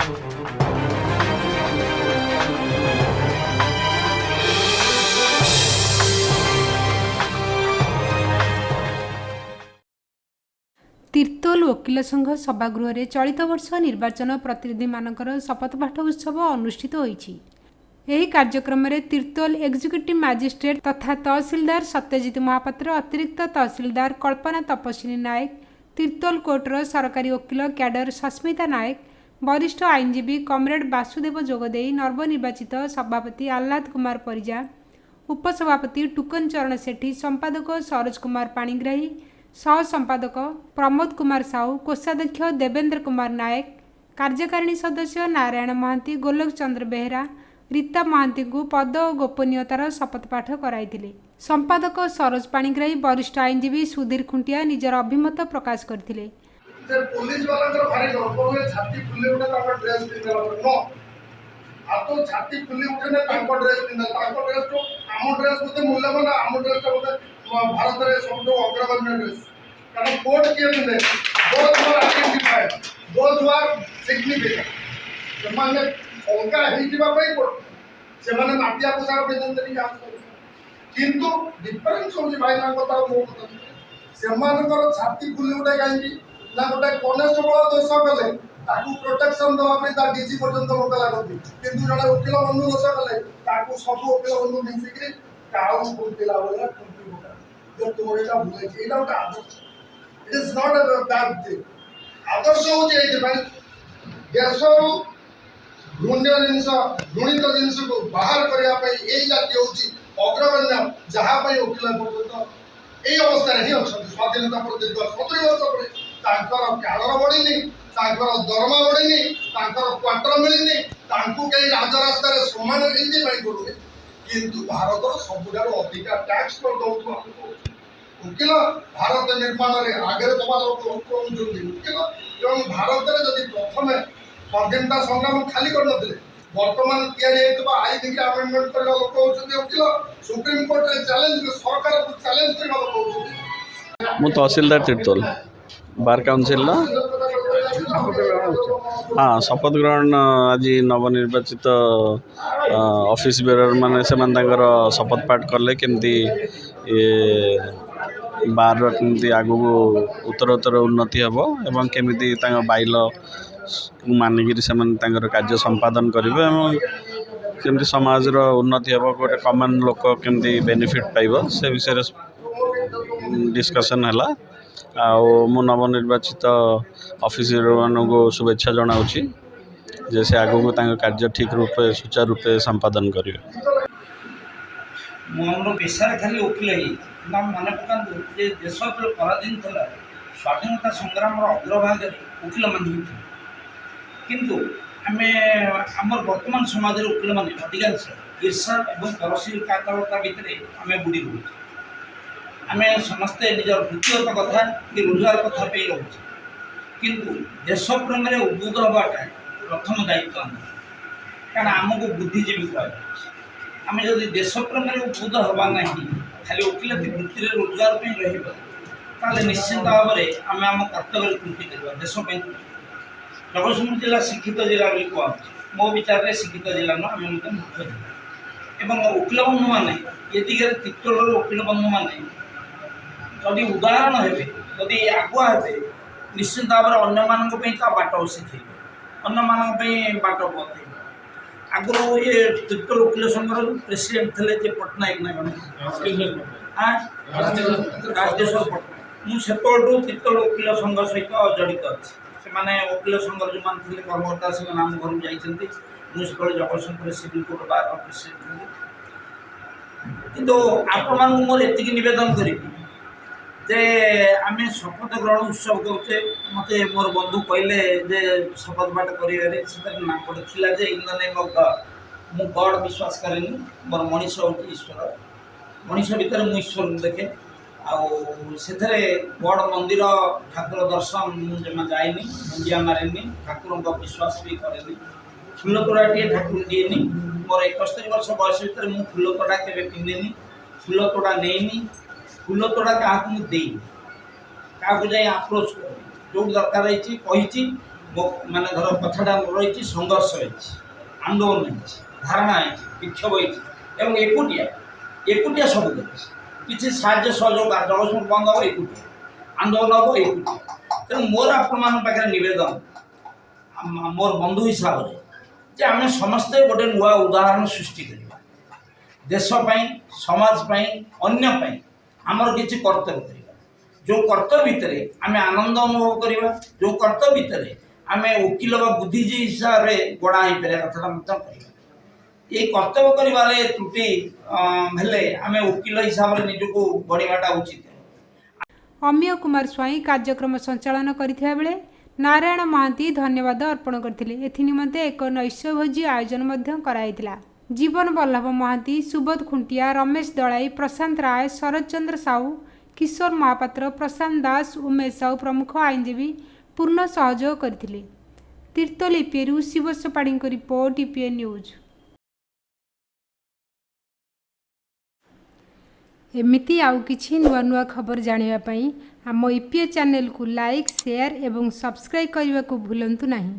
तीर्तोल वकिल संघ सभागृह चलित वर्ष निर्वाचन प्रतिनिधि मानकर शपथपाठ उत्सव अनुष्ठित होईछि। एही कार्यक्रम में तीर्तोल एक्जिक्यूटिव मजिस्ट्रेट तथा तहसीलदार सत्यजित महापात्र, अतिरिक्त तहसीलदार कल्पना तपस्विनी नायक, तीर्तोल कोर्टर सरकारी वकिल कैडर सस्मिता नायक, वरिष्ठ आईनजीवी कमरेड वासुदेव जोगदे, नवनिर्वाचित सभापति आह्लाद कुमार परिजा, उपसभापति टुकन चरण सेठी, संपादक सरोज कुमार पाणिग्राही, सह संपादक प्रमोद कुमार साहू, कोषाध्यक्ष देवेंद्र कुमार नायक, कार्यकारिणी सदस्य नारायण महांती, गोलोक चंद्र बेहेरा, रीता महांती को पद और गोपनीयतार शपथपाठ कराइथिले। संपादक सरोज पाणिग्राही, वरिष्ठ आईनजीवी सुधीर खुंटिया निजर अभिमत प्रकाश करथिले। पुलिस वाला भारी छाती फुली उठे ड्रेस पिंधला तो छाती फुली उठे ड्रेस पिंधला ड्रेस तो आम ड्रेस बोलते मूल्यवान आम ड्रेस बोलते भारत में सब अग्रगण्य ड्रेस कारण कोड किए पिंधे both are identified both are significant से अलगा से माटिया पोशाक पिंधते किंतु डिफरेन्स हो भाई से छाती फुली उठे कहीं ना गोटे कनेस्टेबल दोष कले प्रोटेक्शन देवाई डीजी पर्यटन लोक लगती कि जड़े वकिल बंधु दोष कले सब वकिल बंधु मिसिक खुंटिला भाया खुंटी पका तुम यहाँ भूल यहाँ गोटे आदर्श it is not a bad thing आदर्श हूँ देश घृण्य जिनस घृणित जिनस को बाहर करने यही जाति हूँ अग्रगण्य जहाँ वकिल पर्यटन यही अवस्था ही अच्छा स्वाधीनता पर दीर्घ 70 वर्ष पर क्याडर बढ़ी दरमा बढ़ी क्वार्टर मिलनी कहीं राजरास्ता सम्मान करूनी किंतु भारत सबुठ अधिक टैक्स कर दौर वकिल भारत निर्माण में आगे दबा लोग वकिल एवं भारत में जब प्रथम स्वाधीनता संग्राम खाली कर बर्तमान आईन की आमेंडमेंट कर लोक वकिल सुप्रीम कोर्ट में चैलेंज सरकार को चैलेंज कर लोक मु तहसीलदार तीर्तोल बार काउंसिल हाँ शपथ ग्रहण आज नवनिर्वाचित ऑफिस बेरर माने से शपथ पाठ कले केमती बार केमती आगु उत्तरोत्तर उन्नति हम एवं केमिति बाइल मानिक से कार्य संपादन करेंगे केमती समाज उन्नति हम गोटे कमन लोक केमती बेनिफिट पाइब से विषय डिस्कशन है मु नवनिर्वाचित ऑफिसर को शुभेच्छा जनाऊँगी जैसे आगू कार्य ठीक रूपे सुचारू रूपे संपादन करेंगे। पेशा खाली वकिल ही मन पका देश पराधीन था स्वाधीनता संग्राम अग्रभाग वकिल मान किंतु आम आम वर्तमान समाज वकिल मान अधिकांश ईर्षा और परसी कातरता भितर आम बुड़ी रही आम समस्ते निजर वृत्तिगत कथा कि रोजगार कथा पे रोचे किंतु देश प्रेम में उद्बुद्ध हवाटा प्रथम दायित्व कारण आमको बुद्धिजीवी कह आम जब देश प्रेम में उद्बुद्ध हवा ना खाली वकिलती वृत्ति में रोजगार रही निश्चित भाव में आम आम कर्तव्य कृति कर देश जगतसिंहपुर जिला शिक्षित जिला कहूँ मो विचार में शिक्षित जिला नुह आम मुख्य जिला एवं वकिल बंधु मैंने ये दिगरे तीर्तोल वकिल बंधु मैंने जदि उदाहरण हे जदि आगुआ हे निश्चित भाव में अन्य बाट शिखे अन्य बाट बते आगु ये तीर्तोल वकिल संघर प्रेसिडेंट थे पट्टनायक ना राजेश्वर पट्टनायक मुझे तीर्तोल वकिल संघ सहित जड़ित अच्छे से वकिल संघर जो मैंने कर्मकर्ता से नाम घर जाइए मुझे Jagatsinghpur civil court bar president किंतु आपण मोर एति निवेदन करी जे आम शपथ ग्रहण उत्सव करते मत मोर बंधु कहले जे शपथ पाठ कर ना पड़ा जे in the name of God मु गॉड विश्वास करेनि मोर मनीष हूँ ईश्वर मनीष भितर मु ईश्वर देखे आथे बड़ मंदिर ठाकुर दर्शन मुझे जाइनि मुंडिया मारेनि ठाकुर विश्वास भी करेनि फुल तोड़ाटे ठाकुर दिएनि मोर 71 वर्ष बयस भितर मु फुल तोड़ा के पिंधेनि फुल तोड़ा नहीं फुल तोड़ा क्या मुझे क्या जाए आप्रोच कर जो दरकार कही ମାନେ ଧର କଥାଟା ରହିଛି ସଂଘର୍ଷ ହେଇଛି, ଆନ୍ଦୋଳନ ହେଇଛି, ଧାରଣା ହେଇଛି, ବିକ୍ଷୋଭ ହେଇଛି ଏବଂ ଏକୁଟିଆ ସବୁ କରିଛି। କିଛି ସାହାଯ୍ୟ ସହଯୋଗ ଜଗତସିଂହପୁର ବନ୍ଦ ହେବ ଏକୁଟିଆ, ଆନ୍ଦୋଳନ ହେବ ଏକୁଟିଆ। ତେଣୁ ମୋର ଆପଣମାନଙ୍କ ପାଖରେ ନିବେଦନ, ମୋର ବନ୍ଧୁ ହିସାବରେ, ଯେ ଆମେ ସମସ୍ତେ ଗୋଟେ ନୂଆ ଉଦାହରଣ ସୃଷ୍ଟି କରିବା। ଦେଶ ପାଇଁ, ସମାଜ ପାଇଁ, ଅନ୍ୟ ପାଇଁ ଆମର କିଛି କର୍ତ୍ତବ୍ୟ କରିବା। ଯେଉଁ କର୍ତ୍ତବ୍ୟ ଭିତରେ ଆମେ ଆନନ୍ଦ ଅନୁଭବ କରିବା, ଯେଉଁ କର୍ତ୍ତବ୍ୟ ଭିତରେ ଆମେ ଓକିଲ ବା ବୁଦ୍ଧିଜୀବୀ ହିସାବରେ ଗଣା ହେଇପାରିବା କଥାଟା ମଧ୍ୟ କରିବା। এই কর্তব্য করিবারে ত্রুটি হেলে আমি ওকিল হিসাবে নিজকে গড়িবাটা উচিত। अमिय कुमार स्वाई कार्यक्रम संचालन करथिबा बेले नारायण महांती धन्यवाद अर्पण करथिले। एथि निमंते एक नैश्यभोजी आयोजन मध्य कराइथिला। जीवन बल्लभ महांती, सुबोध खुंटिया, रमेश दलाई, प्रशांत राय, शरद चंद्र साहू, किशोर महापात्र, प्रशांत दास, उमेश साहू प्रमुख आईनजीवी पूर्ण सहयोग करथिले। तीर्थल इपिएरु शिवस्व पाड़ी रिपोर्ट, ईपीए न्यूज। एमिति आउ किछि नुआ नुआ खबर जानिबा पई आम ईपीए चैनल को लाइक, शेयर एवं सब्सक्राइब करने को भूलंतु नहीं।